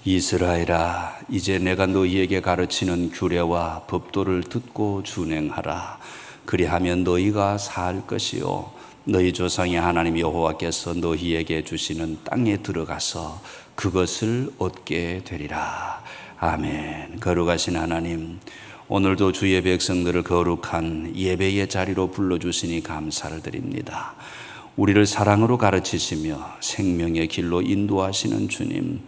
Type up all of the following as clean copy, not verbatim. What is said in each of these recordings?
이스라엘아, 이제 내가 너희에게 가르치는 규례와 법도를 듣고 준행하라. 그리하면 너희가 살 것이요 너희 조상의 하나님 여호와께서 너희에게 주시는 땅에 들어가서 그것을 얻게 되리라. 아멘. 거룩하신 하나님, 오늘도 주의 백성들을 거룩한 예배의 자리로 불러주시니 감사를 드립니다. 우리를 사랑으로 가르치시며 생명의 길로 인도하시는 주님,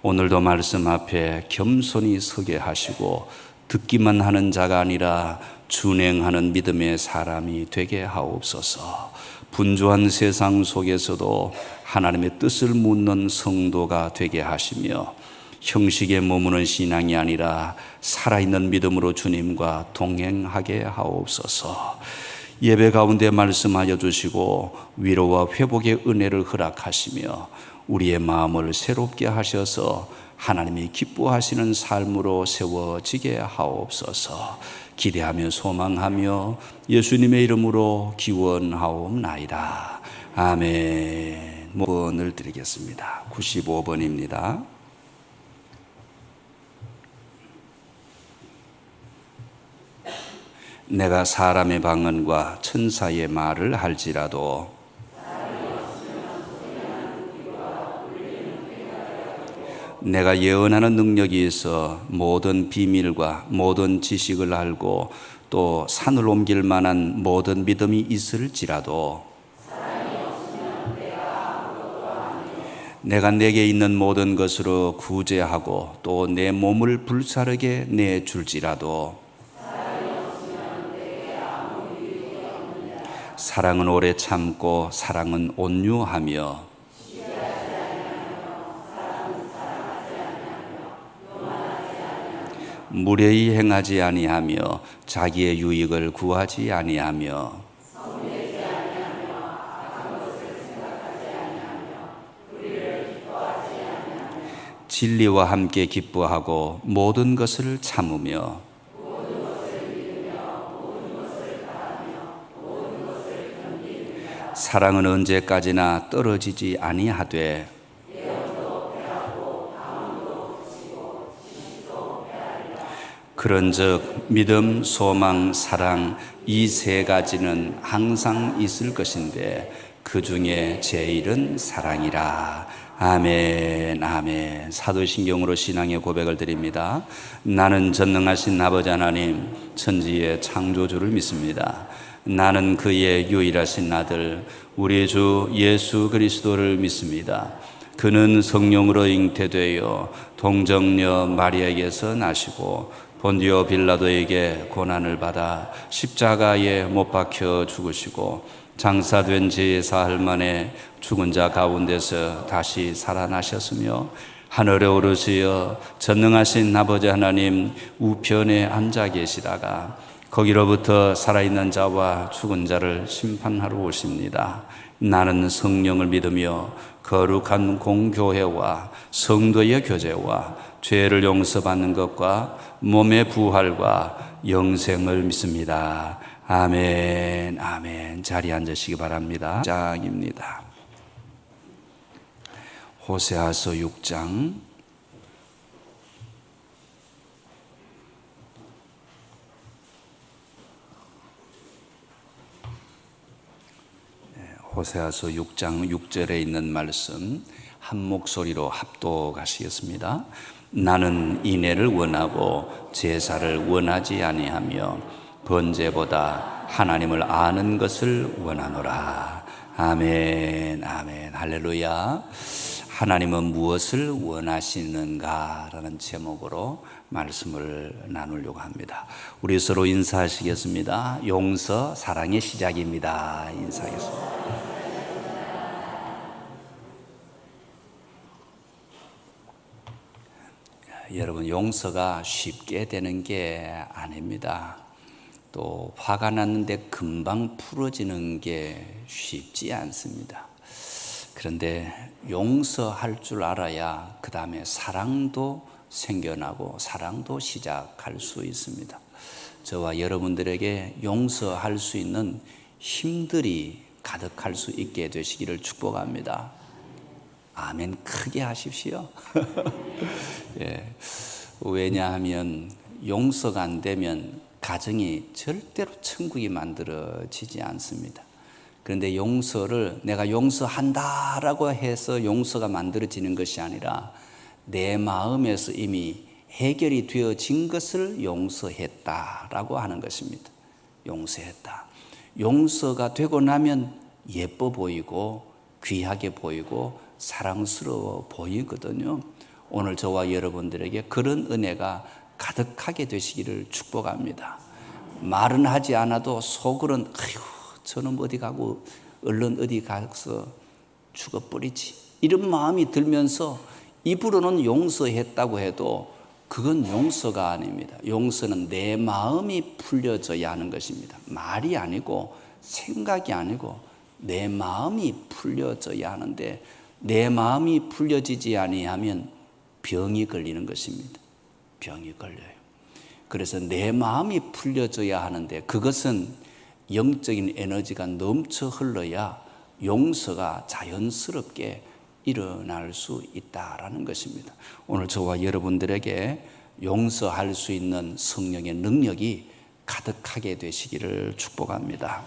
오늘도 말씀 앞에 겸손히 서게 하시고 듣기만 하는 자가 아니라 준행하는 믿음의 사람이 되게 하옵소서. 분주한 세상 속에서도 하나님의 뜻을 묻는 성도가 되게 하시며 형식에 머무는 신앙이 아니라 살아있는 믿음으로 주님과 동행하게 하옵소서. 예배 가운데 말씀하여 주시고 위로와 회복의 은혜를 허락하시며 우리의 마음을 새롭게 하셔서 하나님이 기뻐하시는 삶으로 세워지게 하옵소서. 기대하며 소망하며 예수님의 이름으로 기원하옵나이다. 아멘. 번을 드리겠습니다. 95번입니다. 내가 사람의 방언과 천사의 말을 할지라도 내가 예언하는 능력이 있어 모든 비밀과 모든 지식을 알고 또 산을 옮길 만한 모든 믿음이 있을지라도 내가 내게 있는 모든 것으로 구제하고 또 내 몸을 불사르게 내줄지라도 사랑은 오래 참고 사랑은 온유하며 무례히 행하지 아니하며 자기의 유익을 구하지 아니하며 진리와 함께 기뻐하고 모든 것을 참으며 사랑은 언제까지나 떨어지지 아니하되 그런즉 믿음, 소망, 사랑 이 세 가지는 항상 있을 것인데 그 중에 제일은 사랑이라. 아멘. 아멘. 사도신경으로 신앙의 고백을 드립니다. 나는 전능하신 아버지 하나님 천지의 창조주를 믿습니다. 나는 그의 유일하신 아들 우리 주 예수 그리스도를 믿습니다. 그는 성령으로 잉태되어 동정녀 마리아에게서 나시고 본디오 빌라도에게 고난을 받아 십자가에 못 박혀 죽으시고 장사된 지 사흘 만에 죽은 자 가운데서 다시 살아나셨으며 하늘에 오르시어 전능하신 아버지 하나님 우편에 앉아 계시다가 거기로부터 살아있는 자와 죽은 자를 심판하러 오십니다. 나는 성령을 믿으며 거룩한 공교회와 성도의 교제와 죄를 용서받는 것과 몸의 부활과 영생을 믿습니다. 아멘. 아멘. 자리에 앉으시기 바랍니다. 6장입니다. 호세아서 6장. 호세아서 6장 6절에 있는 말씀 한 목소리로 합독하시겠습니다. 나는 인애를 원하고 제사를 원하지 아니하며 번제보다 하나님을 아는 것을 원하노라. 아멘. 아멘. 할렐루야. 하나님은 무엇을 원하시는가? 라는 제목으로 말씀을 나누려고 합니다. 우리 서로 인사하시겠습니다. 용서, 사랑의 시작입니다. 인사하겠습니다. 여러분, 용서가 쉽게 되는 게 아닙니다. 또 화가 났는데 금방 풀어지는 게 쉽지 않습니다. 그런데 용서할 줄 알아야 그 다음에 사랑도 생겨나고 사랑도 시작할 수 있습니다. 저와 여러분들에게 용서할 수 있는 힘들이 가득할 수 있게 되시기를 축복합니다. 아멘 크게 하십시오. 예. 왜냐하면 용서가 안 되면 가정이 절대로 천국이 만들어지지 않습니다. 그런데 용서를 내가 용서한다라고 해서 용서가 만들어지는 것이 아니라 내 마음에서 이미 해결이 되어진 것을 용서했다라고 하는 것입니다. 용서했다. 용서가 되고 나면 예뻐 보이고 귀하게 보이고 사랑스러워 보이거든요. 오늘 저와 여러분들에게 그런 은혜가 가득하게 되시기를 축복합니다. 말은 하지 않아도 속으로는 아이고 저는 어디 가고 얼른 어디 가서 죽어버리지 이런 마음이 들면서 입으로는 용서했다고 해도 그건 용서가 아닙니다. 용서는 내 마음이 풀려져야 하는 것입니다. 말이 아니고 생각이 아니고 내 마음이 풀려져야 하는데 내 마음이 풀려지지 아니하면 병이 걸리는 것입니다. 병이 걸려요. 그래서 내 마음이 풀려져야 하는데 그것은 영적인 에너지가 넘쳐 흘러야 용서가 자연스럽게 일어날 수 있다라는 것입니다. 오늘 저와 여러분들에게 용서할 수 있는 성령의 능력이 가득하게 되시기를 축복합니다.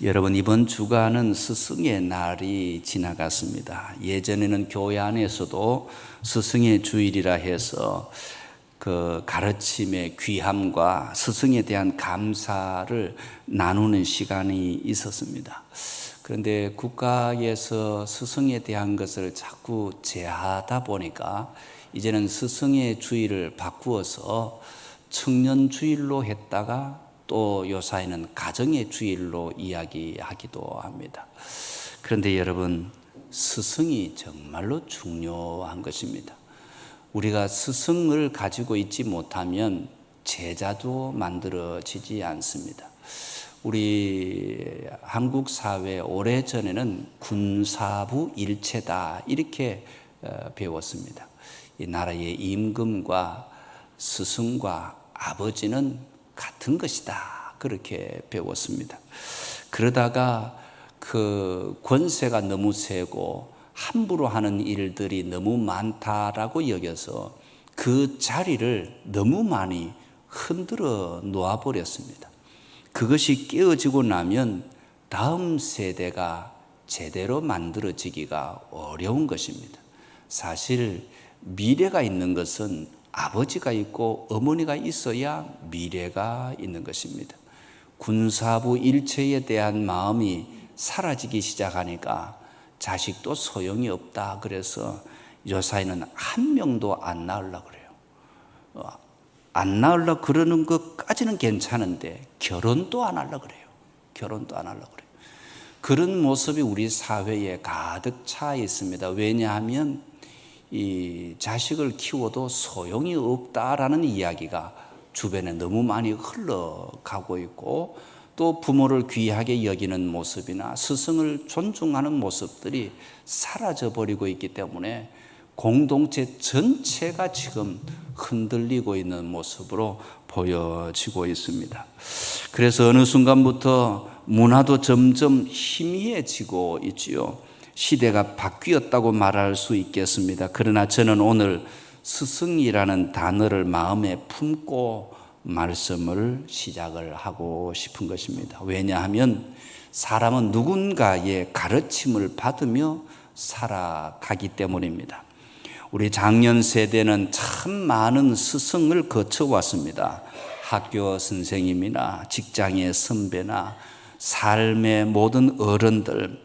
여러분 이번 주간은 스승의 날이 지나갔습니다. 예전에는 교회 안에서도 스승의 주일이라 해서 그 가르침의 귀함과 스승에 대한 감사를 나누는 시간이 있었습니다. 그런데 국가에서 스승에 대한 것을 자꾸 제하다 보니까 이제는 스승의 주일을 바꾸어서 청년 주일로 했다가 또 요사이는 가정의 주일로 이야기하기도 합니다. 그런데 여러분 스승이 정말로 중요한 것입니다. 우리가 스승을 가지고 있지 못하면 제자도 만들어지지 않습니다. 우리 한국 사회 오래전에는 군사부 일체다 이렇게 배웠습니다. 이 나라의 임금과 스승과 아버지는 같은 것이다 그렇게 배웠습니다. 그러다가 그 권세가 너무 세고 함부로 하는 일들이 너무 많다라고 여겨서 그 자리를 너무 많이 흔들어 놓아버렸습니다. 그것이 깨어지고 나면 다음 세대가 제대로 만들어지기가 어려운 것입니다. 사실 미래가 있는 것은 아버지가 있고 어머니가 있어야 미래가 있는 것입니다. 군사부 일체에 대한 마음이 사라지기 시작하니까 자식도 소용이 없다. 그래서 요사이는 한 명도 안 낳으려고 그래요. 안 낳으려고 그러는 것까지는 괜찮은데 결혼도 안 하려고 그래요. 결혼도 안 하려고 그래요. 그런 모습이 우리 사회에 가득 차 있습니다. 왜냐하면 이 자식을 키워도 소용이 없다라는 이야기가 주변에 너무 많이 흘러가고 있고 또 부모를 귀하게 여기는 모습이나 스승을 존중하는 모습들이 사라져버리고 있기 때문에 공동체 전체가 지금 흔들리고 있는 모습으로 보여지고 있습니다. 그래서 어느 순간부터 문화도 점점 희미해지고 있지요. 시대가 바뀌었다고 말할 수 있겠습니다. 그러나 저는 오늘 스승이라는 단어를 마음에 품고 말씀을 시작을 하고 싶은 것입니다. 왜냐하면 사람은 누군가의 가르침을 받으며 살아가기 때문입니다. 우리 작년 세대는 참 많은 스승을 거쳐왔습니다. 학교 선생님이나 직장의 선배나 삶의 모든 어른들,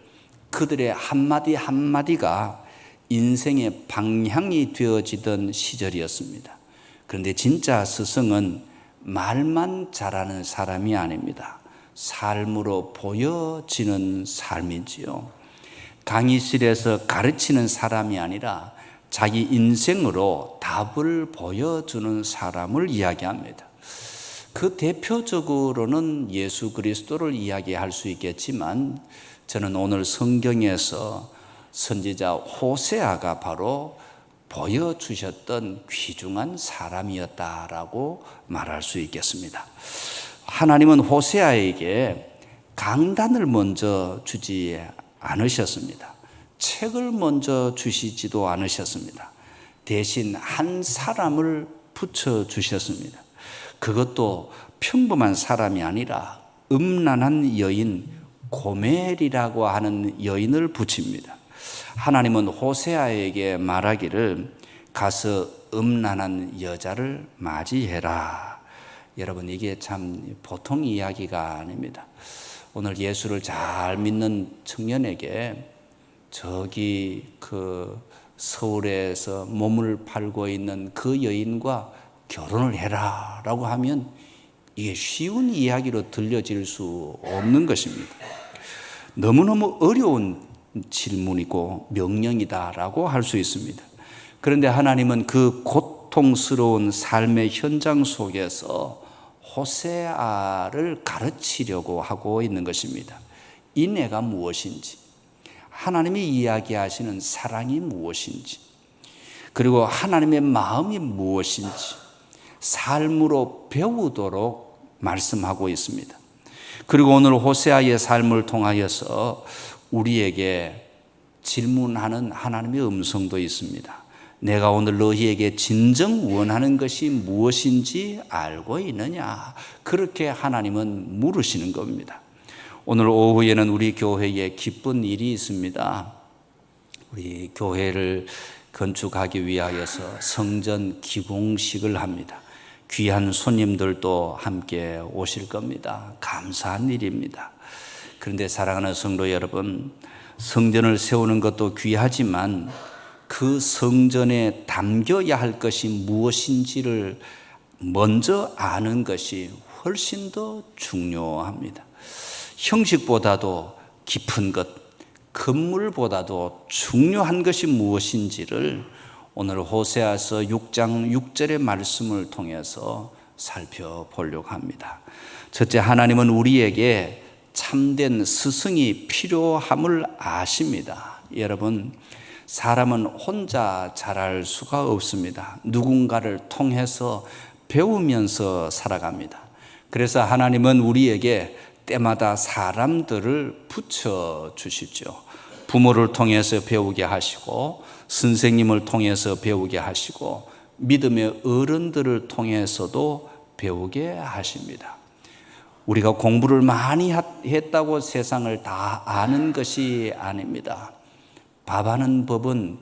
그들의 한마디 한마디가 인생의 방향이 되어지던 시절이었습니다. 그런데 진짜 스승은 말만 잘하는 사람이 아닙니다. 삶으로 보여지는 삶이지요. 강의실에서 가르치는 사람이 아니라 자기 인생으로 답을 보여주는 사람을 이야기합니다. 그 대표적으로는 예수 그리스도를 이야기할 수 있겠지만 저는 오늘 성경에서 선지자 호세아가 바로 보여주셨던 귀중한 사람이었다라고 말할 수 있겠습니다. 하나님은 호세아에게 강단을 먼저 주지 않으셨습니다. 책을 먼저 주시지도 않으셨습니다. 대신 한 사람을 붙여 주셨습니다. 그것도 평범한 사람이 아니라 음란한 여인 고멜이라고 하는 여인을 붙입니다. 하나님은 호세아에게 말하기를 가서 음란한 여자를 맞이해라. 여러분, 이게 참 보통 이야기가 아닙니다. 오늘 예수를 잘 믿는 청년에게 저기 그 서울에서 몸을 팔고 있는 그 여인과 결혼을 해라 라고 하면 이게 쉬운 이야기로 들려질 수 없는 것입니다. 너무너무 어려운 질문이고 명령이다라고 할 수 있습니다. 그런데 하나님은 그 고통스러운 삶의 현장 속에서 호세아를 가르치려고 하고 있는 것입니다. 인애가 무엇인지, 하나님이 이야기하시는 사랑이 무엇인지, 그리고 하나님의 마음이 무엇인지 삶으로 배우도록 말씀하고 있습니다. 그리고 오늘 호세아의 삶을 통하여서 우리에게 질문하는 하나님의 음성도 있습니다. 내가 오늘 너희에게 진정 원하는 것이 무엇인지 알고 있느냐? 그렇게 하나님은 물으시는 겁니다. 오늘 오후에는 우리 교회에 기쁜 일이 있습니다. 우리 교회를 건축하기 위하여서 성전 기공식을 합니다. 귀한 손님들도 함께 오실 겁니다. 감사한 일입니다. 그런데 사랑하는 성도 여러분, 성전을 세우는 것도 귀하지만 그 성전에 담겨야 할 것이 무엇인지를 먼저 아는 것이 훨씬 더 중요합니다. 형식보다도 깊은 것, 건물보다도 중요한 것이 무엇인지를 오늘 호세아서 6장 6절의 말씀을 통해서 살펴보려고 합니다. 첫째, 하나님은 우리에게 참된 스승이 필요함을 아십니다. 여러분, 사람은 혼자 자랄 수가 없습니다. 누군가를 통해서 배우면서 살아갑니다. 그래서 하나님은 우리에게 때마다 사람들을 붙여주시죠. 부모를 통해서 배우게 하시고, 선생님을 통해서 배우게 하시고, 믿음의 어른들을 통해서도 배우게 하십니다. 우리가 공부를 많이 했다고 세상을 다 아는 것이 아닙니다. 밥하는 법은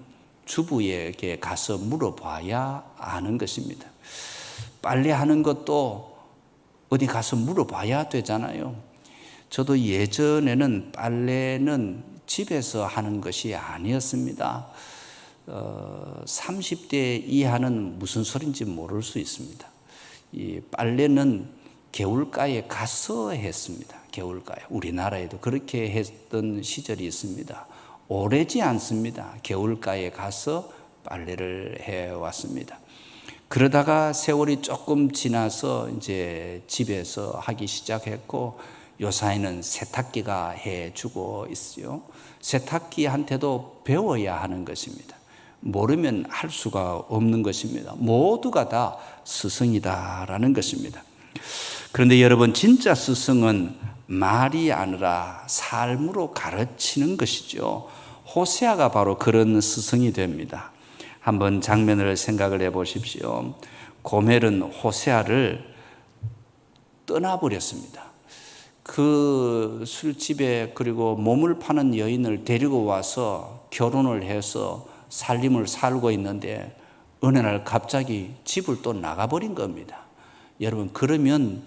주부에게 가서 물어봐야 아는 것입니다. 빨래하는 것도 어디 가서 물어봐야 되잖아요. 저도 예전에는 빨래는 집에서 하는 것이 아니었습니다. 30대 이하는 무슨 소린지 모를 수 있습니다. 이 빨래는 개울가에 가서 했습니다. 개울가에. 우리나라에도 그렇게 했던 시절이 있습니다. 오래지 않습니다. 개울가에 가서 빨래를 해왔습니다. 그러다가 세월이 조금 지나서 이제 집에서 하기 시작했고, 요사이는 세탁기가 해주고 있어요. 세탁기한테도 배워야 하는 것입니다. 모르면 할 수가 없는 것입니다. 모두가 다 스승이다라는 것입니다. 그런데 여러분, 진짜 스승은 말이 아니라 삶으로 가르치는 것이죠. 호세아가 바로 그런 스승이 됩니다. 한번 장면을 생각을 해보십시오. 고멜은 호세아를 떠나버렸습니다. 그 술집에 그리고 몸을 파는 여인을 데리고 와서 결혼을 해서 살림을 살고 있는데 어느 날 갑자기 집을 또 나가버린 겁니다. 여러분, 그러면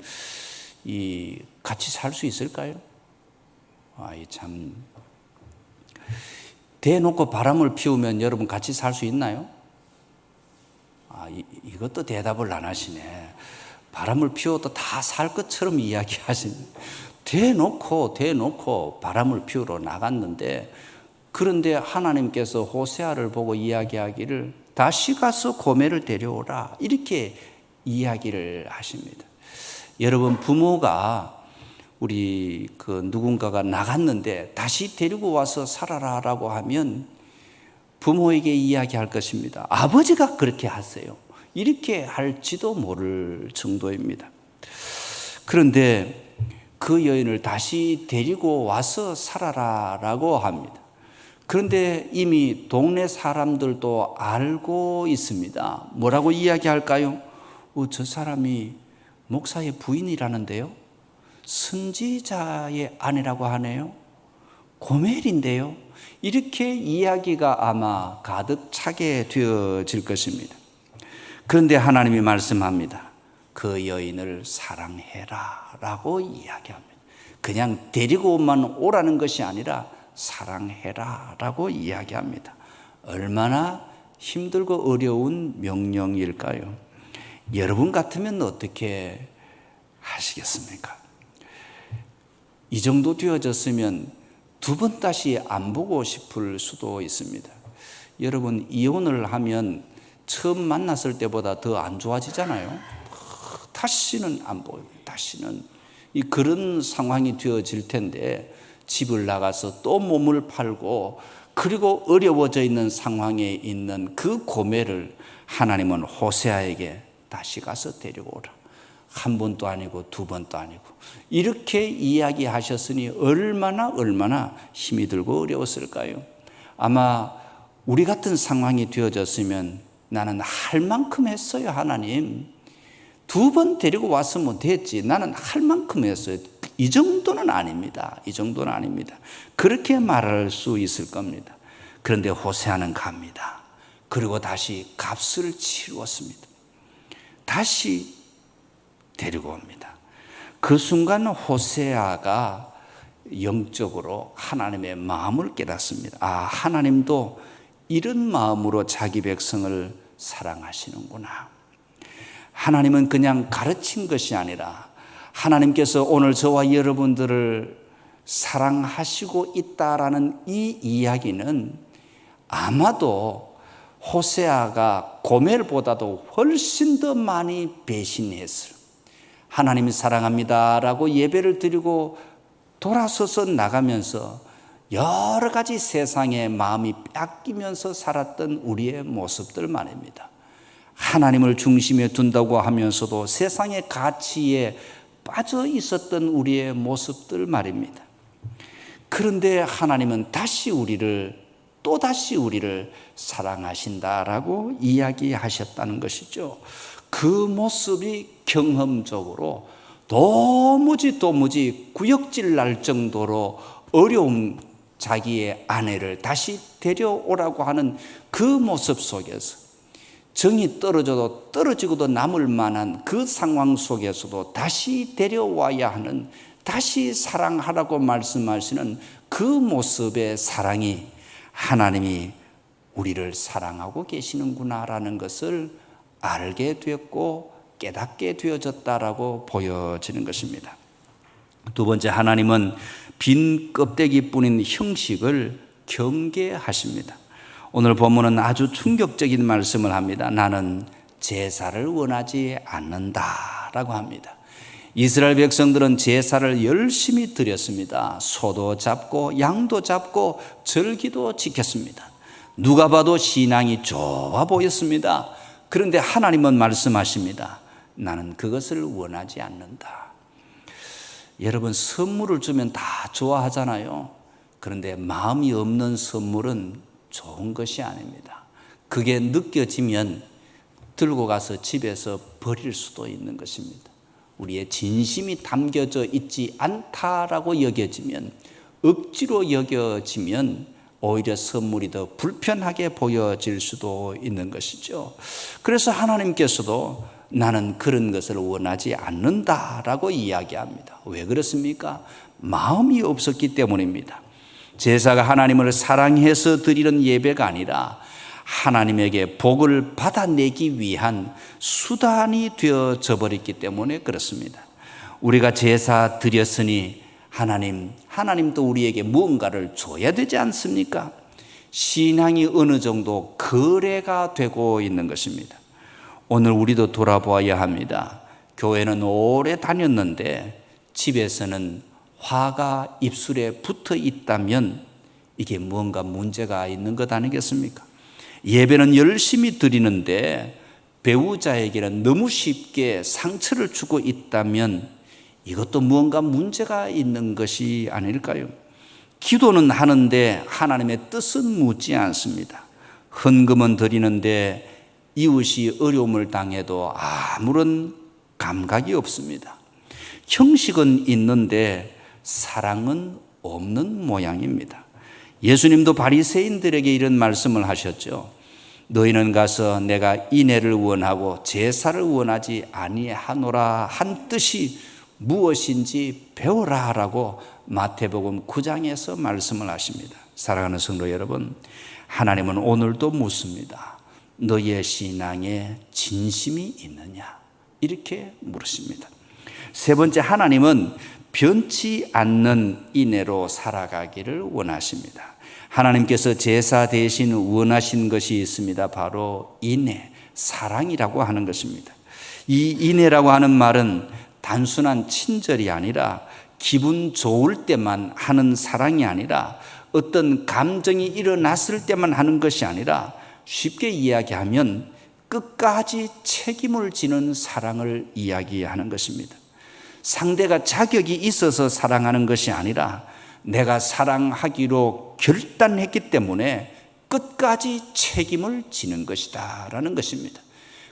같이 살 수 있을까요? 참, 대놓고 바람을 피우면 여러분 같이 살 수 있나요? 이것도 대답을 안 하시네. 바람을 피워도 다 살 것처럼 이야기하시네. 대놓고 바람을 피우러 나갔는데, 그런데 하나님께서 호세아를 보고 이야기하기를 다시 가서 고멜을 데려오라, 이렇게 이야기를 하십니다. 여러분, 부모가 우리 누군가가 나갔는데 다시 데리고 와서 살아라라고 하면 부모에게 이야기할 것입니다. 아버지가 그렇게 하세요. 이렇게 할지도 모를 정도입니다. 그런데 그 여인을 다시 데리고 와서 살아라라고 합니다. 그런데 이미 동네 사람들도 알고 있습니다. 뭐라고 이야기할까요? 저 사람이 목사의 부인이라는데요, 선지자의 아내라고 하네요, 고멜인데요. 이렇게 이야기가 아마 가득 차게 되어질 것입니다. 그런데 하나님이 말씀합니다. 그 여인을 사랑해라 라고 이야기합니다. 그냥 데리고만 오라는 것이 아니라 사랑해라 라고 이야기합니다. 얼마나 힘들고 어려운 명령일까요? 여러분 같으면 어떻게 하시겠습니까? 이 정도 되어졌으면 두 번 다시 안 보고 싶을 수도 있습니다. 여러분, 이혼을 하면 처음 만났을 때보다 더 안 좋아지잖아요. 다시는 안 보여요. 다시는. 그런 상황이 되어질 텐데 집을 나가서 또 몸을 팔고, 그리고 어려워져 있는 상황에 있는 그 고멜을 하나님은 호세아에게 다시 가서 데려오라. 한 번도 아니고 두 번도 아니고 이렇게 이야기하셨으니 얼마나 힘이 들고 어려웠을까요? 아마 우리 같은 상황이 되어졌으면 나는 할 만큼 했어요. 하나님, 두 번 데리고 왔으면 됐지. 나는 할 만큼 했어요. 이 정도는 아닙니다. 이 정도는 아닙니다. 그렇게 말할 수 있을 겁니다. 그런데 호세아는 갑니다. 그리고 다시 값을 치루었습니다. 다시 데리고 옵니다. 그 순간 호세아가 영적으로 하나님의 마음을 깨닫습니다. 하나님도 이런 마음으로 자기 백성을 사랑하시는구나. 하나님은 그냥 가르친 것이 아니라 하나님께서 오늘 저와 여러분들을 사랑하시고 있다라는 이 이야기는 아마도 호세아가 고멜보다도 훨씬 더 많이 배신했어요. 하나님이 사랑합니다라고 예배를 드리고 돌아서서 나가면서 여러 가지 세상에 마음이 뺏기면서 살았던 우리의 모습들 말입니다. 하나님을 중심에 둔다고 하면서도 세상의 가치에 빠져 있었던 우리의 모습들 말입니다. 그런데 하나님은 또다시 우리를 사랑하신다라고 이야기하셨다는 것이죠. 그 모습이 경험적으로 도무지 구역질 날 정도로 어려운 자기의 아내를 다시 데려오라고 하는 그 모습 속에서, 정이 떨어지고도 남을 만한 그 상황 속에서도 다시 데려와야 하는, 다시 사랑하라고 말씀하시는 그 모습의 사랑이 하나님이 우리를 사랑하고 계시는구나라는 것을 알게 되었고 깨닫게 되어졌다라고 보여지는 것입니다. 두 번째, 하나님은 빈 껍데기뿐인 형식을 경계하십니다. 오늘 본문은 아주 충격적인 말씀을 합니다. 나는 제사를 원하지 않는다라고 합니다. 이스라엘 백성들은 제사를 열심히 드렸습니다. 소도 잡고 양도 잡고 절기도 지켰습니다. 누가 봐도 신앙이 좋아 보였습니다. 그런데 하나님은 말씀하십니다. 나는 그것을 원하지 않는다. 여러분, 선물을 주면 다 좋아하잖아요. 그런데 마음이 없는 선물은 좋은 것이 아닙니다. 그게 느껴지면 들고 가서 집에서 버릴 수도 있는 것입니다. 우리의 진심이 담겨져 있지 않다라고 여겨지면, 억지로 여겨지면 오히려 선물이 더 불편하게 보여질 수도 있는 것이죠. 그래서 하나님께서도 나는 그런 것을 원하지 않는다라고 이야기합니다. 왜 그렇습니까? 마음이 없었기 때문입니다. 제사가 하나님을 사랑해서 드리는 예배가 아니라 하나님에게 복을 받아내기 위한 수단이 되어져 버렸기 때문에 그렇습니다. 우리가 제사 드렸으니 하나님도 우리에게 무언가를 줘야 되지 않습니까? 신앙이 어느 정도 거래가 되고 있는 것입니다. 오늘 우리도 돌아보아야 합니다. 교회는 오래 다녔는데 집에서는 화가 입술에 붙어 있다면 이게 무언가 문제가 있는 것 아니겠습니까? 예배는 열심히 드리는데 배우자에게는 너무 쉽게 상처를 주고 있다면 이것도 무언가 문제가 있는 것이 아닐까요? 기도는 하는데 하나님의 뜻은 묻지 않습니다. 헌금은 드리는데 이웃이 어려움을 당해도 아무런 감각이 없습니다. 형식은 있는데 사랑은 없는 모양입니다. 예수님도 바리새인들에게 이런 말씀을 하셨죠. 너희는 가서 내가 인애를 원하고 제사를 원하지 아니하노라 한 뜻이 무엇인지 배우라 라고 마태복음 9장에서 말씀을 하십니다. 사랑하는 성도 여러분, 하나님은 오늘도 묻습니다. 너희의 신앙에 진심이 있느냐? 이렇게 물으십니다. 세 번째, 하나님은 변치 않는 인애로 살아가기를 원하십니다. 하나님께서 제사 대신 원하신 것이 있습니다. 바로 인애, 사랑이라고 하는 것입니다. 이 인애라고 하는 말은 단순한 친절이 아니라 기분 좋을 때만 하는 사랑이 아니라 어떤 감정이 일어났을 때만 하는 것이 아니라 쉽게 이야기하면 끝까지 책임을 지는 사랑을 이야기하는 것입니다. 상대가 자격이 있어서 사랑하는 것이 아니라 내가 사랑하기로 결단했기 때문에 끝까지 책임을 지는 것이다 라는 것입니다.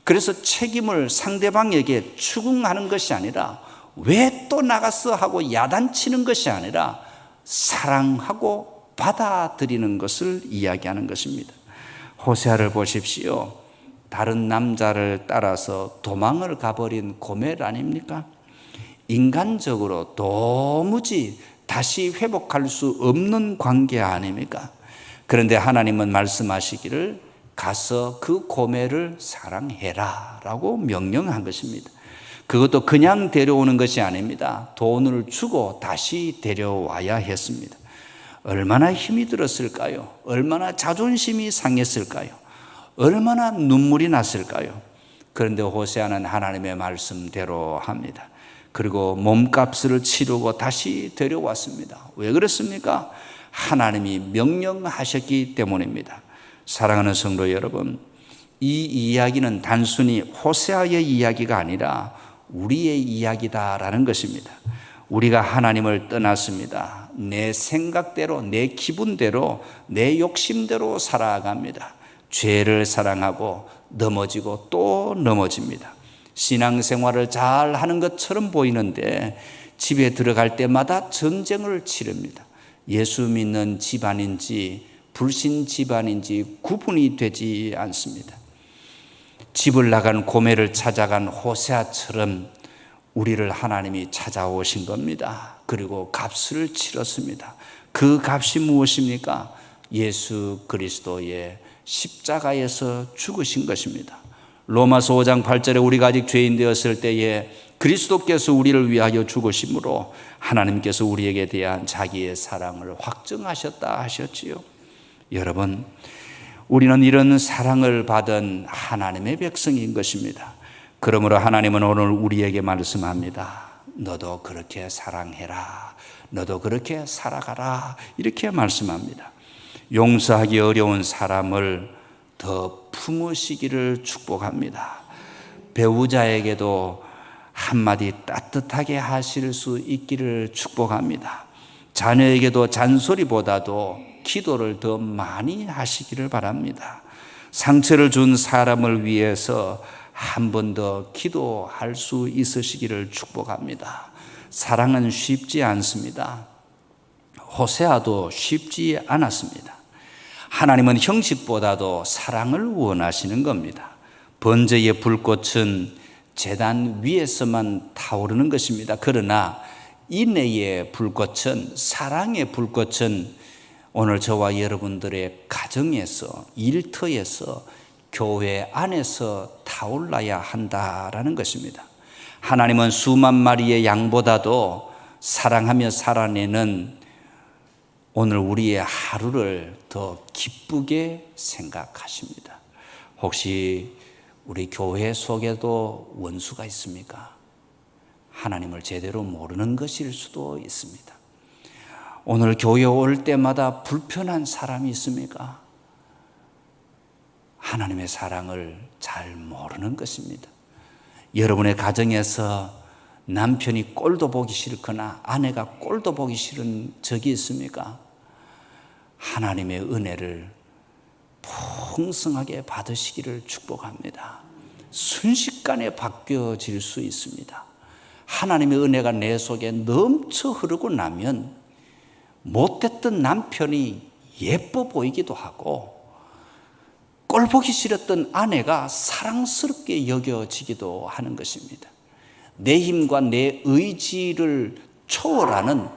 그래서 책임을 상대방에게 추궁하는 것이 아니라 왜 또 나갔어 하고 야단치는 것이 아니라 사랑하고 받아들이는 것을 이야기하는 것입니다. 호세아를 보십시오. 다른 남자를 따라서 도망을 가버린 고멜 아닙니까? 인간적으로 도무지 다시 회복할 수 없는 관계 아닙니까? 그런데 하나님은 말씀하시기를 가서 그 고멜을 사랑해라 라고 명령한 것입니다. 그것도 그냥 데려오는 것이 아닙니다. 돈을 주고 다시 데려와야 했습니다. 얼마나 힘이 들었을까요? 얼마나 자존심이 상했을까요? 얼마나 눈물이 났을까요? 그런데 호세아는 하나님의 말씀대로 합니다. 그리고 몸값을 치르고 다시 데려왔습니다. 왜 그렇습니까? 하나님이 명령하셨기 때문입니다. 사랑하는 성도 여러분, 이 이야기는 단순히 호세아의 이야기가 아니라 우리의 이야기다라는 것입니다. 우리가 하나님을 떠났습니다. 내 생각대로, 내 기분대로, 내 욕심대로 살아갑니다. 죄를 사랑하고 넘어지고 또 넘어집니다. 신앙생활을 잘 하는 것처럼 보이는데 집에 들어갈 때마다 전쟁을 치릅니다. 예수 믿는 집안인지 불신 집안인지 구분이 되지 않습니다. 집을 나간 고멜을 찾아간 호세아처럼 우리를 하나님이 찾아오신 겁니다. 그리고 값을 치렀습니다. 그 값이 무엇입니까? 예수 그리스도의 십자가에서 죽으신 것입니다. 로마서 5장 8절에 우리가 아직 죄인 되었을 때에 그리스도께서 우리를 위하여 죽으심으로 하나님께서 우리에게 대한 자기의 사랑을 확증하셨다 하셨지요. 여러분, 우리는 이런 사랑을 받은 하나님의 백성인 것입니다. 그러므로 하나님은 오늘 우리에게 말씀합니다. 너도 그렇게 사랑해라. 너도 그렇게 살아가라. 이렇게 말씀합니다. 용서하기 어려운 사람을 더 품으시기를 축복합니다. 배우자에게도 한마디 따뜻하게 하실 수 있기를 축복합니다. 자녀에게도 잔소리보다도 기도를 더 많이 하시기를 바랍니다. 상처를 준 사람을 위해서 한 번 더 기도할 수 있으시기를 축복합니다. 사랑은 쉽지 않습니다. 호세아도 쉽지 않았습니다. 하나님은 형식보다도 사랑을 원하시는 겁니다. 번제의 불꽃은 제단 위에서만 타오르는 것입니다. 그러나 인애의 불꽃은, 사랑의 불꽃은 오늘 저와 여러분들의 가정에서, 일터에서, 교회 안에서 타올라야 한다라는 것입니다. 하나님은 수만 마리의 양보다도 사랑하며 살아내는 오늘 우리의 하루를 더 기쁘게 생각하십니다. 혹시 우리 교회 속에도 원수가 있습니까? 하나님을 제대로 모르는 것일 수도 있습니다. 오늘 교회 올 때마다 불편한 사람이 있습니까? 하나님의 사랑을 잘 모르는 것입니다. 여러분의 가정에서 남편이 꼴도 보기 싫거나 아내가 꼴도 보기 싫은 적이 있습니까? 하나님의 은혜를 풍성하게 받으시기를 축복합니다. 순식간에 바뀌어질 수 있습니다. 하나님의 은혜가 내 속에 넘쳐 흐르고 나면 못됐던 남편이 예뻐 보이기도 하고 꼴보기 싫었던 아내가 사랑스럽게 여겨지기도 하는 것입니다. 내 힘과 내 의지를 초월하는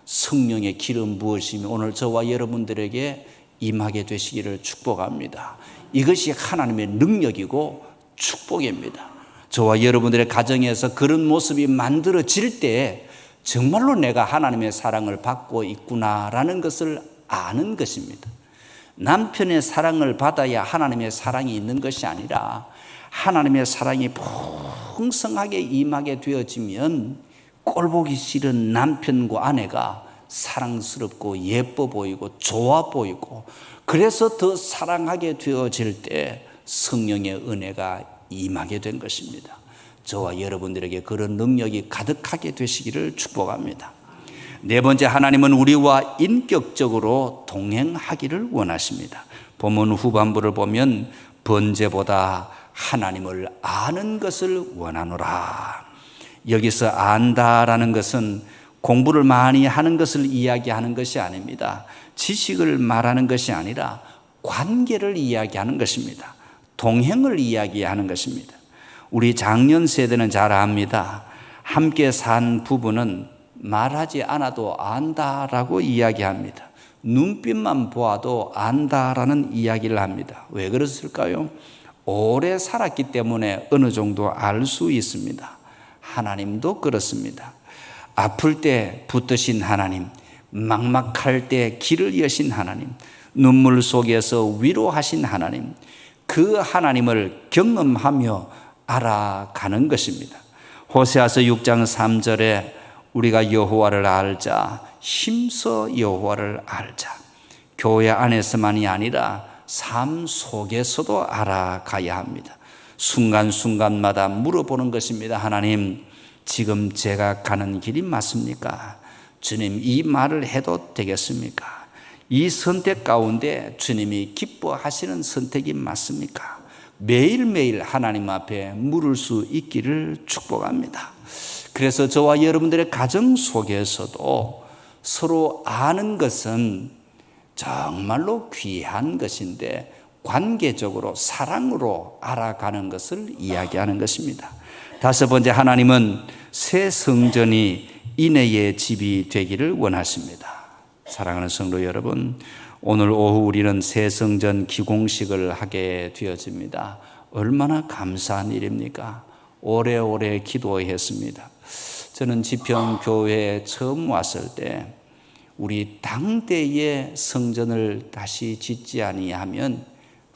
성령의 길은 무엇이며 오늘 저와 여러분들에게 임하게 되시기를 축복합니다. 이것이 하나님의 능력이고 축복입니다. 저와 여러분들의 가정에서 그런 모습이 만들어질 때 정말로 내가 하나님의 사랑을 받고 있구나라는 것을 아는 것입니다. 남편의 사랑을 받아야 하나님의 사랑이 있는 것이 아니라 하나님의 사랑이 풍성하게 임하게 되어지면 꼴보기 싫은 남편과 아내가 사랑스럽고 예뻐 보이고 좋아 보이고 그래서 더 사랑하게 되어질 때 성령의 은혜가 임하게 된 것입니다. 저와 여러분들에게 그런 능력이 가득하게 되시기를 축복합니다. 네 번째, 하나님은 우리와 인격적으로 동행하기를 원하십니다. 본문 후반부를 보면 번제보다 하나님을 아는 것을 원하노라. 여기서 안다라는 것은 공부를 많이 하는 것을 이야기하는 것이 아닙니다. 지식을 말하는 것이 아니라 관계를 이야기하는 것입니다. 동행을 이야기하는 것입니다. 우리 장년 세대는 잘 압니다. 함께 산 부부는 말하지 않아도 안다라고 이야기합니다. 눈빛만 보아도 안다라는 이야기를 합니다. 왜 그랬을까요? 오래 살았기 때문에 어느 정도 알 수 있습니다. 하나님도 그렇습니다. 아플 때 붙드신 하나님, 막막할 때 길을 여신 하나님, 눈물 속에서 위로하신 하나님, 그 하나님을 경험하며 알아가는 것입니다. 호세아서 6장 3절에 우리가 여호와를 알자, 힘써 여호와를 알자. 교회 안에서만이 아니라 삶 속에서도 알아가야 합니다. 순간순간마다 물어보는 것입니다. 하나님, 지금 제가 가는 길이 맞습니까? 주님, 이 말을 해도 되겠습니까? 이 선택 가운데 주님이 기뻐하시는 선택이 맞습니까? 매일매일 하나님 앞에 물을 수 있기를 축복합니다. 그래서 저와 여러분들의 가정 속에서도 서로 아는 것은 정말로 귀한 것인데 관계적으로 사랑으로 알아가는 것을 이야기하는 것입니다. 다섯 번째, 하나님은 새 성전이 인애의 집이 되기를 원하십니다. 사랑하는 성도 여러분, 오늘 오후 우리는 새 성전 기공식을 하게 되어집니다. 얼마나 감사한 일입니까? 오래오래 기도했습니다. 저는 지평교회에 처음 왔을 때 우리 당대의 성전을 다시 짓지 아니하면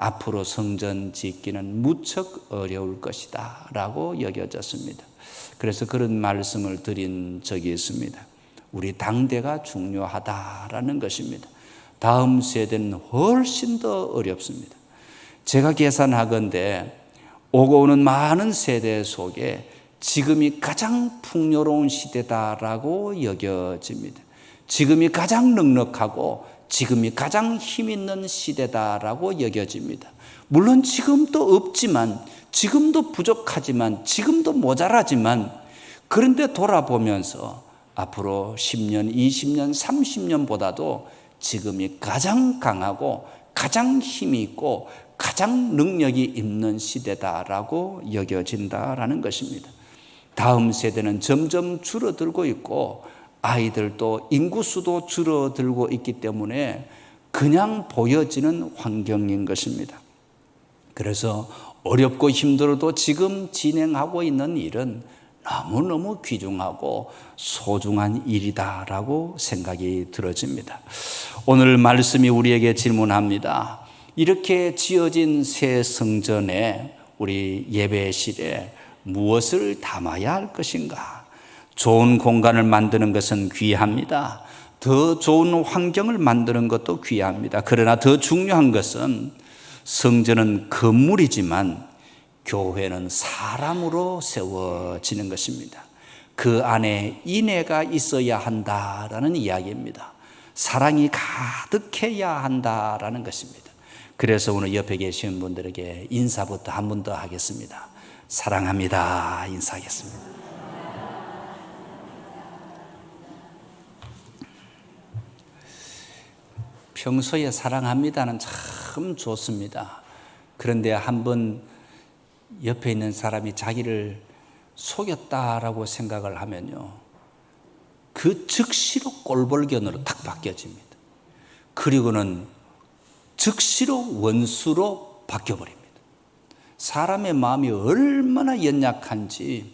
앞으로 성전 짓기는 무척 어려울 것이다 라고 여겨졌습니다. 그래서 그런 말씀을 드린 적이 있습니다. 우리 당대가 중요하다라는 것입니다. 다음 세대는 훨씬 더 어렵습니다. 제가 계산하건대 오고 오는 많은 세대 속에 지금이 가장 풍요로운 시대다라고 여겨집니다. 지금이 가장 넉넉하고 지금이 가장 힘 있는 시대다라고 여겨집니다. 물론 지금도 없지만, 지금도 부족하지만, 지금도 모자라지만, 그런데 돌아보면서 앞으로 10년, 20년, 30년보다도 지금이 가장 강하고 가장 힘이 있고 가장 능력이 있는 시대다라고 여겨진다라는 것입니다. 다음 세대는 점점 줄어들고 있고 아이들도 인구수도 줄어들고 있기 때문에 그냥 보여지는 환경인 것입니다. 그래서 어렵고 힘들어도 지금 진행하고 있는 일은 너무너무 귀중하고 소중한 일이다라고 생각이 들어집니다. 오늘 말씀이 우리에게 질문합니다. 이렇게 지어진 새 성전에 우리 예배실에 무엇을 담아야 할 것인가? 좋은 공간을 만드는 것은 귀합니다. 더 좋은 환경을 만드는 것도 귀합니다. 그러나 더 중요한 것은 성전은 건물이지만 교회는 사람으로 세워지는 것입니다. 그 안에 인애가 있어야 한다라는 이야기입니다. 사랑이 가득해야 한다라는 것입니다. 그래서 오늘 옆에 계신 분들에게 인사부터 한 번 더 하겠습니다. 사랑합니다. 인사하겠습니다. 평소에 사랑합니다는 참 좋습니다. 그런데 한번 옆에 있는 사람이 자기를 속였다라고 생각을 하면요, 그 즉시로 꼴불견으로 탁 바뀌어집니다. 그리고는 즉시로 원수로 바뀌어버립니다. 사람의 마음이 얼마나 연약한지,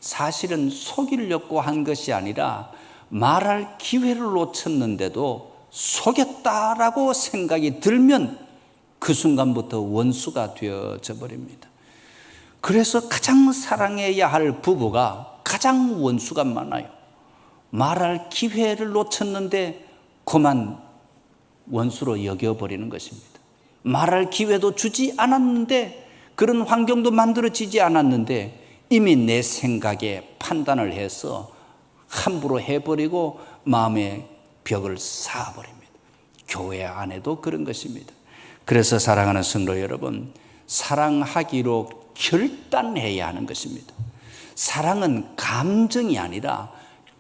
사실은 속이려고 한 것이 아니라 말할 기회를 놓쳤는데도 속였다라고 생각이 들면 그 순간부터 원수가 되어져 버립니다. 그래서 가장 사랑해야 할 부부가 가장 원수가 많아요. 말할 기회를 놓쳤는데 그만 원수로 여겨버리는 것입니다. 말할 기회도 주지 않았는데, 그런 환경도 만들어지지 않았는데 이미 내 생각에 판단을 해서 함부로 해버리고 마음의 벽을 쌓아버립니다. 교회 안에도 그런 것입니다. 그래서 사랑하는 성도 여러분, 사랑하기로 결단해야 하는 것입니다. 사랑은 감정이 아니라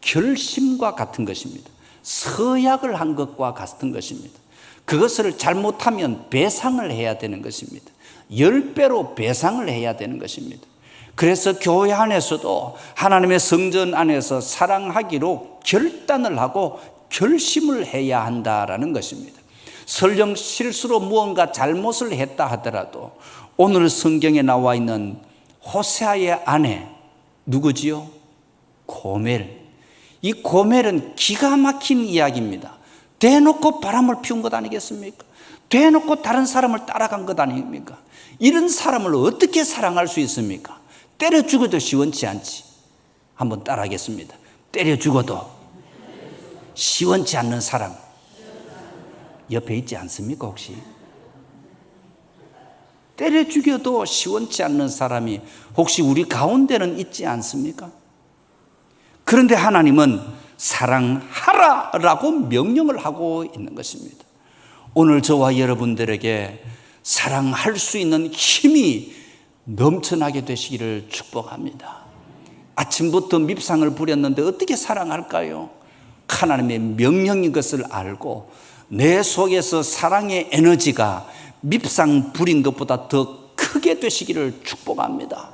결심과 같은 것입니다. 서약을 한 것과 같은 것입니다. 그것을 잘못하면 배상을 해야 되는 것입니다. 10배로 배상을 해야 되는 것입니다. 그래서 교회 안에서도 하나님의 성전 안에서 사랑하기로 결단을 하고 결심을 해야 한다라는 것입니다. 설령 실수로 무언가 잘못을 했다 하더라도 오늘 성경에 나와 있는 호세아의 아내 누구지요? 고멜. 이 고멜은 기가 막힌 이야기입니다. 대놓고 바람을 피운 것 아니겠습니까? 대놓고 다른 사람을 따라간 것 아닙니까? 이런 사람을 어떻게 사랑할 수 있습니까? 때려 죽어도 시원치 않지. 한번 따라하겠습니다. 때려 죽어도 시원치 않는 사람 옆에 있지 않습니까? 혹시 때려 죽여도 시원치 않는 사람이 혹시 우리 가운데는 있지 않습니까? 그런데 하나님은 사랑하라라고 명령을 하고 있는 것입니다. 오늘 저와 여러분들에게 사랑할 수 있는 힘이 넘쳐나게 되시기를 축복합니다. 아침부터 밉상을 부렸는데 어떻게 사랑할까요? 하나님의 명령인 것을 알고 내 속에서 사랑의 에너지가 밉상 부린 것보다 더 크게 되시기를 축복합니다.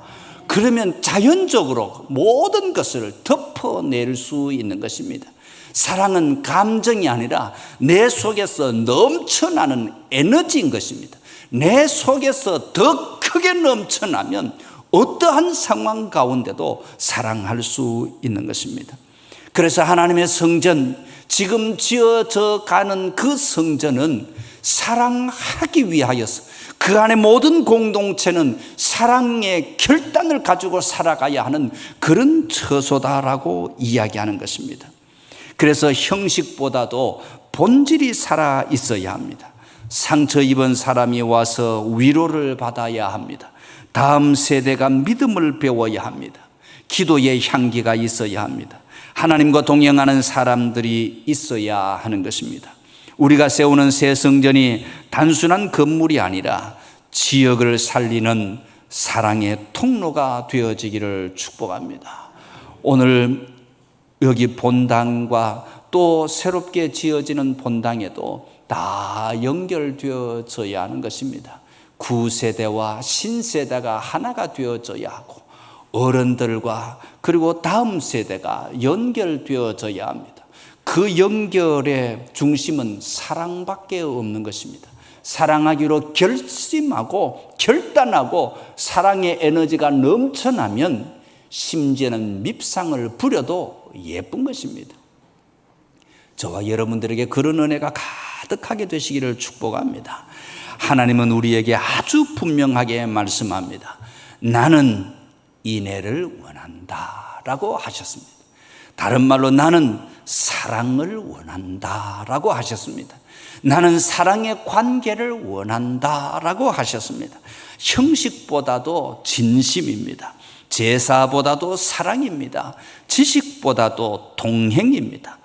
그러면 자연적으로 모든 것을 덮어낼 수 있는 것입니다. 사랑은 감정이 아니라 내 속에서 넘쳐나는 에너지인 것입니다. 내 속에서 더 크게 넘쳐나면 어떠한 상황 가운데도 사랑할 수 있는 것입니다. 그래서 하나님의 성전, 지금 지어져 가는 그 성전은 사랑하기 위하여서 그 안에 모든 공동체는 사랑의 결단을 가지고 살아가야 하는 그런 처소다라고 이야기하는 것입니다. 그래서 형식보다도 본질이 살아 있어야 합니다. 상처 입은 사람이 와서 위로를 받아야 합니다. 다음 세대가 믿음을 배워야 합니다. 기도의 향기가 있어야 합니다. 하나님과 동행하는 사람들이 있어야 하는 것입니다. 우리가 세우는 새 성전이 단순한 건물이 아니라 지역을 살리는 사랑의 통로가 되어지기를 축복합니다. 오늘 여기 본당과 또 새롭게 지어지는 본당에도 다 연결되어져야 하는 것입니다. 구세대와 신세대가 하나가 되어져야 하고 어른들과 그리고 다음 세대가 연결되어져야 합니다. 그 연결의 중심은 사랑밖에 없는 것입니다. 사랑하기로 결심하고 결단하고 사랑의 에너지가 넘쳐나면 심지어는 밉상을 부려도 예쁜 것입니다. 저와 여러분들에게 그런 은혜가 가득하게 되시기를 축복합니다. 하나님은 우리에게 아주 분명하게 말씀합니다. 나는 인애를 원한다 라고 하셨습니다. 다른 말로 나는 사랑을 원한다 라고 하셨습니다. 나는 사랑의 관계를 원한다 라고 하셨습니다. 형식보다도 진심입니다. 제사보다도 사랑입니다. 지식보다도 동행입니다.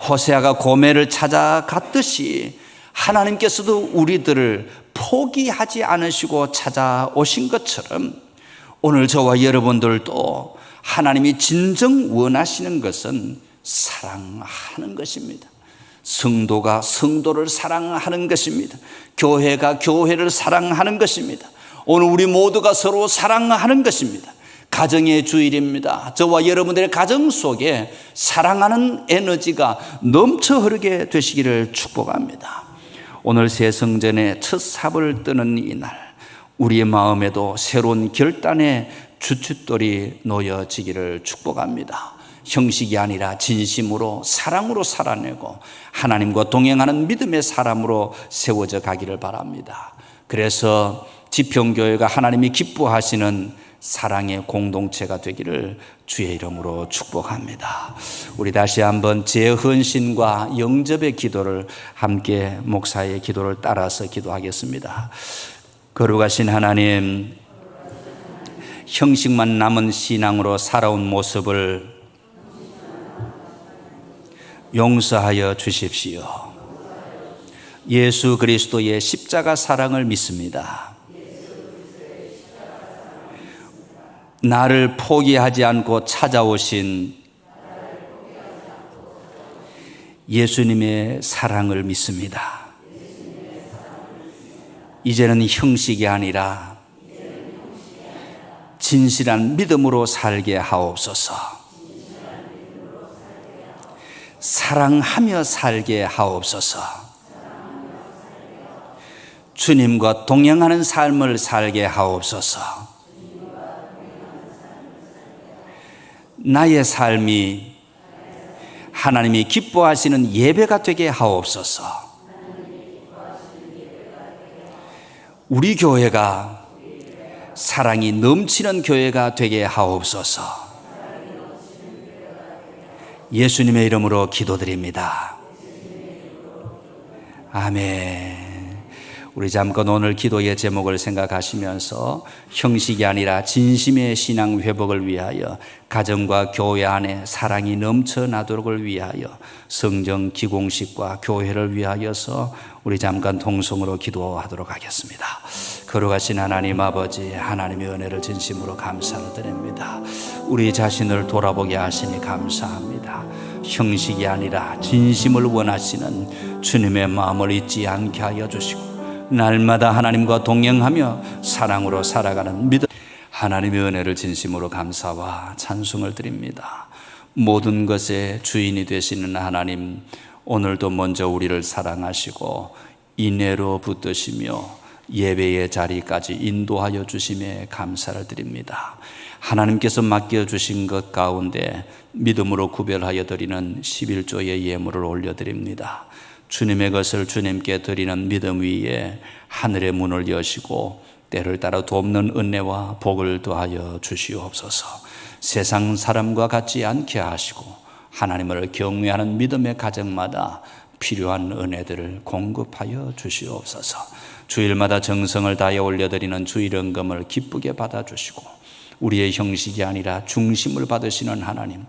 호세아가 고멜을 찾아갔듯이 하나님께서도 우리들을 포기하지 않으시고 찾아오신 것처럼 오늘 저와 여러분들도 하나님이 진정 원하시는 것은 사랑하는 것입니다. 성도가 성도를 사랑하는 것입니다. 교회가 교회를 사랑하는 것입니다. 오늘 우리 모두가 서로 사랑하는 것입니다. 가정의 주일입니다. 저와 여러분들의 가정 속에 사랑하는 에너지가 넘쳐 흐르게 되시기를 축복합니다. 오늘 새 성전의 첫 삽을 뜨는 이날, 우리의 마음에도 새로운 결단의 주춧돌이 놓여지기를 축복합니다. 형식이 아니라 진심으로 사랑으로 살아내고 하나님과 동행하는 믿음의 사람으로 세워져 가기를 바랍니다. 그래서 지평교회가 하나님이 기뻐하시는 사랑의 공동체가 되기를 주의 이름으로 축복합니다. 우리 다시 한번 재헌신과 영접의 기도를 함께 목사의 기도를 따라서 기도하겠습니다. 거룩하신 하나님, 형식만 남은 신앙으로 살아온 모습을 용서하여 주십시오. 예수 그리스도의 십자가 사랑을 믿습니다. 나를 포기하지 않고 찾아오신 예수님의 사랑을 믿습니다. 이제는 형식이 아니라 진실한 믿음으로 살게 하옵소서. 사랑하며 살게 하옵소서. 주님과 동행하는 삶을 살게 하옵소서. 나의 삶이 하나님이 기뻐하시는 예배가 되게 하옵소서. 우리 교회가 사랑이 넘치는 교회가 되게 하옵소서. 예수님의 이름으로 기도드립니다. 아멘. 우리 잠깐 오늘 기도의 제목을 생각하시면서 형식이 아니라 진심의 신앙 회복을 위하여 가정과 교회 안에 사랑이 넘쳐나도록을 위하여 성정 기공식과 교회를 위하여서 우리 잠깐 통성으로 기도하도록 하겠습니다. 거룩하신 하나님 아버지, 하나님의 은혜를 진심으로 감사를 드립니다. 우리 자신을 돌아보게 하시니 감사합니다. 형식이 아니라 진심을 원하시는 주님의 마음을 잊지 않게 하여 주시고 날마다 하나님과 동행하며 사랑으로 살아가는 믿음, 하나님의 은혜를 진심으로 감사와 찬송을 드립니다. 모든 것의 주인이 되시는 하나님, 오늘도 먼저 우리를 사랑하시고 인애로 붙드시며 예배의 자리까지 인도하여 주심에 감사를 드립니다. 하나님께서 맡겨주신 것 가운데 믿음으로 구별하여 드리는 11조의 예물을 올려드립니다. 주님의 것을 주님께 드리는 믿음 위에 하늘의 문을 여시고 때를 따라 돕는 은혜와 복을 더하여 주시옵소서. 세상 사람과 같지 않게 하시고 하나님을 경외하는 믿음의 가정마다 필요한 은혜들을 공급하여 주시옵소서. 주일마다 정성을 다해 올려드리는 주일헌금을 기쁘게 받아주시고 우리의 형식이 아니라 중심을 받으시는 하나님,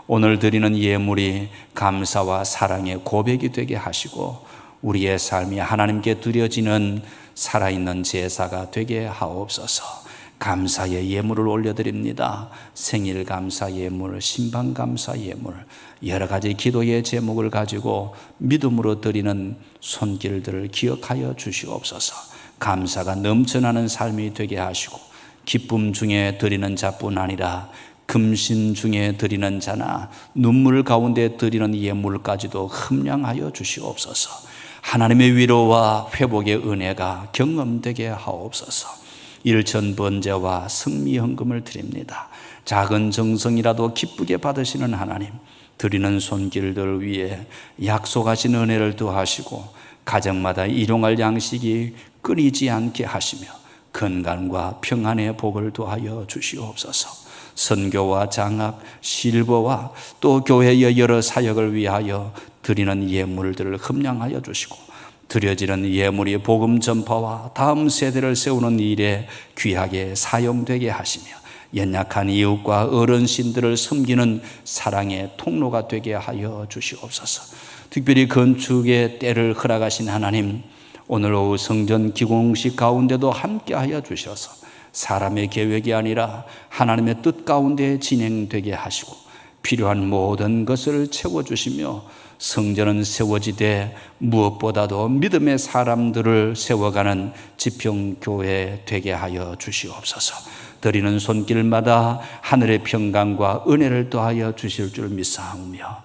오늘 드리는 예물이 감사와 사랑의 고백이 되게 하시고 우리의 삶이 하나님께 드려지는 살아있는 제사가 되게 하옵소서. 감사의 예물을 올려드립니다. 생일 감사 예물, 신방 감사 예물, 여러 가지 기도의 제목을 가지고 믿음으로 드리는 손길들을 기억하여 주시옵소서. 감사가 넘쳐나는 삶이 되게 하시고 기쁨 중에 드리는 자뿐 아니라 금신 중에 드리는 자나 눈물 가운데 드리는 예물까지도 흠량하여 주시옵소서. 하나님의 위로와 회복의 은혜가 경험되게 하옵소서. 일천번제와 승리헌금을 드립니다. 작은 정성이라도 기쁘게 받으시는 하나님, 드리는 손길들 위에 약속하신 은혜를 더하시고 가정마다 일용할 양식이 끊이지 않게 하시며 건강과 평안의 복을 더하여 주시옵소서. 선교와 장학, 실버와 또 교회의 여러 사역을 위하여 드리는 예물들을 흠량하여 주시고 드려지는 예물이 복음 전파와 다음 세대를 세우는 일에 귀하게 사용되게 하시며 연약한 이웃과 어르신들을 섬기는 사랑의 통로가 되게 하여 주시옵소서. 특별히 건축의 때를 허락하신 하나님, 오늘 오후 성전 기공식 가운데도 함께하여 주셔서 사람의 계획이 아니라 하나님의 뜻 가운데 진행되게 하시고 필요한 모든 것을 채워주시며 성전은 세워지되 무엇보다도 믿음의 사람들을 세워가는 지평교회 되게 하여 주시옵소서. 드리는 손길마다 하늘의 평강과 은혜를 더하여 주실 줄 믿사오며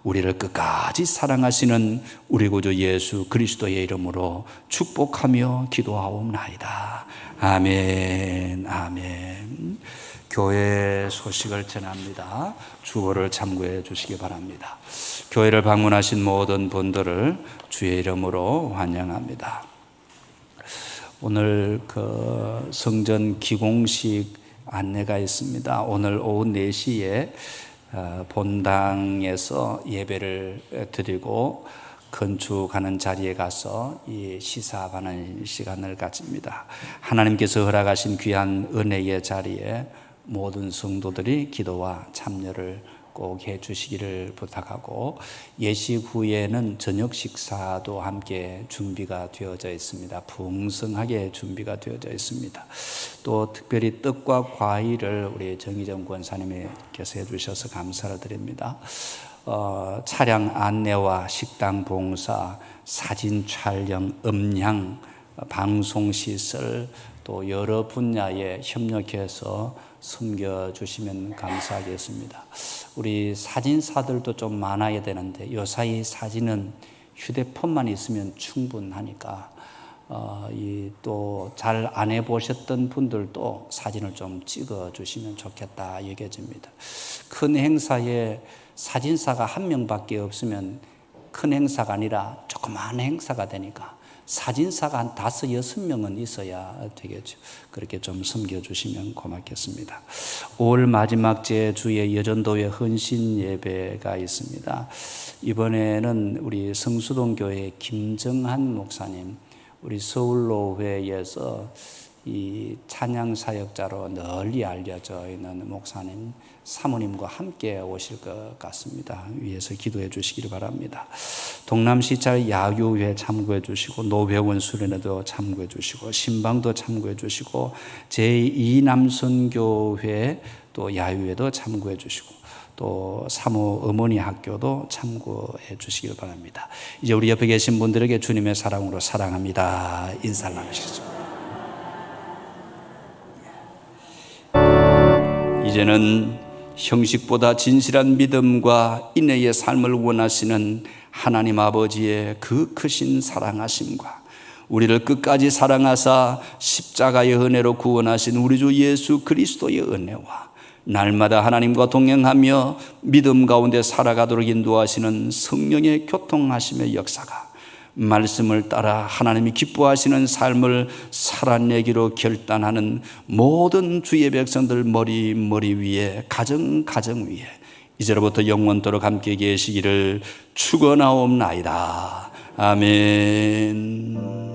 우리를 끝까지 사랑하시는 우리 구주 예수 그리스도의 이름으로 축복하며 기도하옵나이다. 아멘. 아멘. 교회 소식을 전합니다. 주어를 참고해 주시기 바랍니다. 교회를 방문하신 모든 분들을 주의 이름으로 환영합니다. 오늘 성전 기공식 안내가 있습니다. 오늘 오후 4시에 본당에서 예배를 드리고 건축하는 자리에 가서 이 시사하는 시간을 가집니다. 하나님께서 허락하신 귀한 은혜의 자리에 모든 성도들이 기도와 참여를 꼭 해주시기를 부탁하고, 예식 후에는 저녁 식사도 함께 준비가 되어져 있습니다. 풍성하게 준비가 되어져 있습니다. 또 특별히 떡과 과일을 우리 정희정 권사님께서 해주셔서 감사를 드립니다. 차량 안내와 식당 봉사, 사진 촬영, 음향, 방송시설, 또 여러 분야에 협력해서 섬겨주시면 감사하겠습니다. 우리 사진사들도 좀 많아야 되는데 요사이 사진은 휴대폰만 있으면 충분하니까 또 잘 안 해보셨던 분들도 사진을 좀 찍어주시면 좋겠다 여겨집니다. 큰 행사에 사진사가 한 명밖에 없으면 큰 행사가 아니라 조그마한 행사가 되니까 사진사가 한 5, 6명은 있어야 되겠죠. 그렇게 좀 섬겨주시면 고맙겠습니다. 5월 마지막 주에 여전도회 헌신 예배가 있습니다. 이번에는 우리 성수동교회 김정한 목사님, 우리 서울로회에서 이 찬양 사역자로 널리 알려져 있는 목사님, 사모님과 함께 오실 것 같습니다. 위에서 기도해 주시기를 바랍니다. 동남시찰 야유회 참고해 주시고, 노회원 수련회도 참고해 주시고, 신방도 참고해 주시고, 제2남선교회 또 야유회도 참고해 주시고, 또 사모 어머니 학교도 참고해 주시기를 바랍니다. 이제 우리 옆에 계신 분들에게 주님의 사랑으로 사랑합니다 인사를 나누시겠습니다. 이제는 형식보다 진실한 믿음과 인내의 삶을 원하시는 하나님 아버지의 그 크신 사랑하심과 우리를 끝까지 사랑하사 십자가의 은혜로 구원하신 우리 주 예수 그리스도의 은혜와 날마다 하나님과 동행하며 믿음 가운데 살아가도록 인도하시는 성령의 교통하심의 역사가 말씀을 따라 하나님이 기뻐하시는 삶을 살아내기로 결단하는 모든 주의 백성들 머리 위에, 가정 위에 이제로부터 영원토록 함께 계시기를 축원하옵나이다. 아멘.